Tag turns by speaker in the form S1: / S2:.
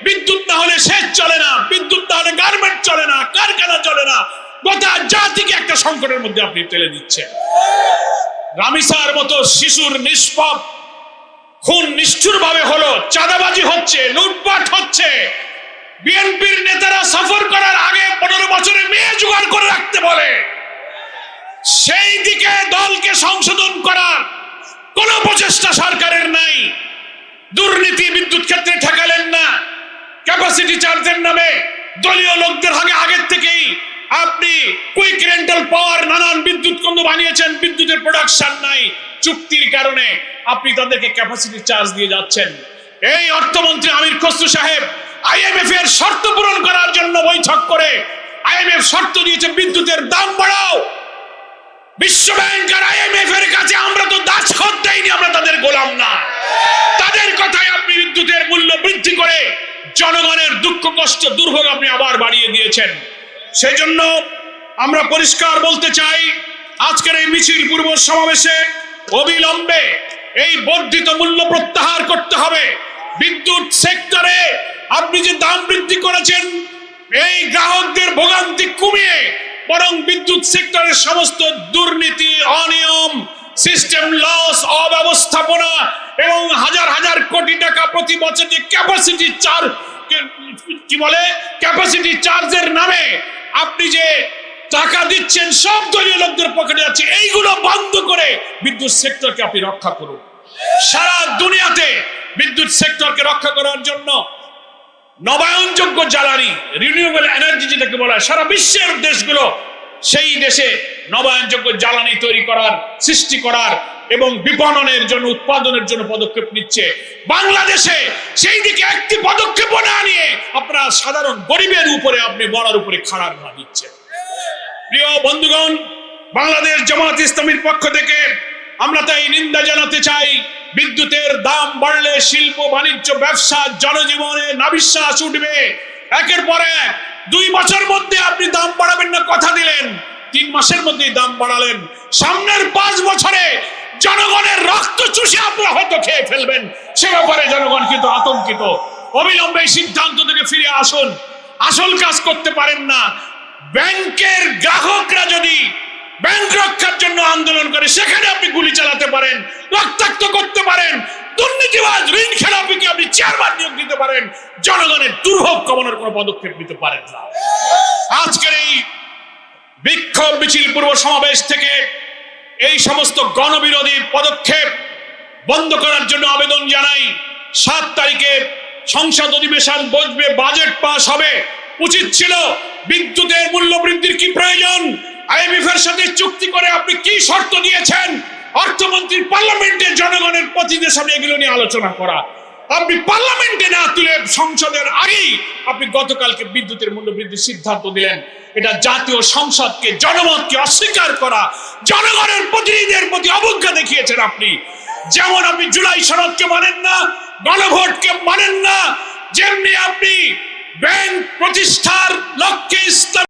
S1: বিদ্যুৎ না হলে সেচ চলে না, বিদ্যুৎ না হলে গার্মেন্ট চলে না, কারখানা চলে না। গোটা জাতিকে একটা সংকটের মধ্যে আপনি ফেলে দিচ্ছেন। রামিসার মতো শিশুর নিষ্পাপ খুন নিষ্ঠুর ভাবে হলো, চাঁদাবাজি হচ্ছে, লুটপাট হচ্ছে। বিএনপির নেতারা সফর করার আগে 15 বছরের মেয়ে জোগাড় করে রাখতে বলে, সেই দিকে দলকে সংশোধন করার কোন প্রচেষ্টা সরকারের নাই। দুর্নীতি বিদ্যুৎ ক্ষেত্রে ঠেকালেন না, ক্যাপাসিটি চার্জের নামে দলীয় লোকদের আগের থেকেই আপনি কুইক রেন্টাল পাওয়ার নানান বিদ্যুৎ কেন্দ্র বানিয়েছেন, বিদ্যুতের প্রোডাকশন নাই, চুক্তির কারণে আপনি তাদেরকে ক্যাপাসিটি চার্জ দিয়ে যাচ্ছেন। এই অর্থমন্ত্রী আমির খসরু সাহেব আইএমএফ এর শর্ত পূরণ করার জন্য বৈঠক করে আইএমএফ শর্ত দিয়েছে বিদ্যুতের দাম বাড়াও। বিশ্ব ব্যাংক আর আইএমএফ এর কাছে আমরা তো দাসখত দেইনি, আমরা তাদের গোলাম না। তাদের কথায় আপনি বিদ্যুতের মূল্য বৃদ্ধি করে জনগণের দুঃখ কষ্ট দুর্ভোগ আপনি আবার বাড়িয়ে দিয়েছেন। সেজন্য আমরা পরিষ্কার বলতে চাই, আজকের এই মিছিল পূর্ব সমাবেশে অবিলম্বে এই বর্ধিত মূল্য প্রত্যাহার করতে হবে। বিদ্যুৎ সেক্টরে আপনি যে দাম বৃদ্ধি করেছেন, এই গ্রাহকদের ভোগান্তি কমিয়ে বরং বিদ্যুৎ সেক্টরের সমস্ত দুর্নীতি, অনিয়ম, সিস্টেম লস, অব্যবস্থাপনা এবং হাজার হাজার কোটি টাকা প্রতি বছর যে ক্যাপাসিটি চার্জ ক্যাপাসিটি চার্জের নামে আপনি যে টাকা দিচ্ছেন সব দলীয় লোকদের পকেটে যাচ্ছে, এইগুলো বন্ধ করে বিদ্যুৎ সেক্টরকে আপনি রক্ষা করুন। সারা দুনিয়াতে বিদ্যুৎ সেক্টরকে রক্ষা করার জন্য নবায়নযোগ্য জ্বালানি, রিনিউয়েবল এনার্জি যেটাকে বলা হয়, সারা বিশ্বের দেশগুলো সেই দেশে নবায়নযোগ্য জ্বালানি তৈরি করার, সৃষ্টি করার এবং বিপণনের জন্য, উৎপাদনের জন্য পদক্ষেপ নিচ্ছে। বাংলাদেশে সেই দিকে একটি পদক্ষেপ না নিয়ে আপনারা সাধারণ গরিবের উপরে আপনি বড়ার উপরে খাড়া না দিচ্ছেন। প্রিয় বন্ধুগণ, বাংলাদেশ জামায়াত ইসলামীর পক্ষ থেকে আমরা তাই নিন্দা জানাতে চাই। বিদ্যুতের দাম বাড়লে শিল্প, বাণিজ্য, ব্যবসা, জনজীবনে নাবিশ্বাস উঠবে। একের পর এক 2 বছর মধ্যে আপনি দাম বাড়াবেন না কথা দিলেন, 3 মাসের মধ্যেই দাম বাড়ালেন। সামনের 5 বছরে জনগণের রক্ত চুষে আপনারা হয়তো খেয়ে ফেলবেন, সে ব্যাপারে জনগণ কিন্তু আতঙ্কিত। অবিলম্বে সিদ্ধান্ত থেকে ফিরে আসুন। আসল কাজ করতে পারেন না, ব্যাংকের গ্রাহকরা যদি ব্যাংক রক্ষার জন্য আন্দোলন করে সেখানে আপনি গুলি চালাতে পারেন, রক্তাক্ত করতে পারেন, দুর্নীতিবাজ ঋণ খেলাপিকে আপনি চেয়ারম্যান নিয়োগ দিতে পারেন, জনগণের দুর্ভোগ কমানোর কোনো পদক্ষেপ নিতে পারেন না। আজকের এই বিক্ষোভ মিছিল পূর্ব সমাবেশ থেকে এই সমস্ত গণবিরোধী পদক্ষেপ বন্ধ করার জন্য আবেদন জানাই। 7 তারিখে সংসদ অধিবেশন বসবে, বাজেট পাস হবে। উচিত ছিল বিদ্যুতের মূল্য বৃদ্ধির কি প্রয়োজন, আইএমএফ এর সাথে চুক্তি করে আপনি কি শর্ত দিয়েছেন, অর্থমন্ত্রী পার্লামেন্টে জনগণের প্রতিনিধিদের সামনে এগুলো নিয়ে আলোচনা করা। আপনি পার্লামেন্টে না তুলে সংসদের আগেই আপনি গতকালকে বিদ্যুতের মূল্য বৃদ্ধির সিদ্ধান্ত দিলেন। এটা জাতীয় সংসদকে, জনমতকে অস্বীকার করা, জনগণের প্রতিনিধিদের প্রতি অবজ্ঞা দেখিয়েছেন আপনি। যেমন আপনি জুলাই সনদকে মানেন না, গণভোটকে মানেন না, যেমনি আপনি ব্যাংক প্রতিষ্ঠার লক্ষ্যে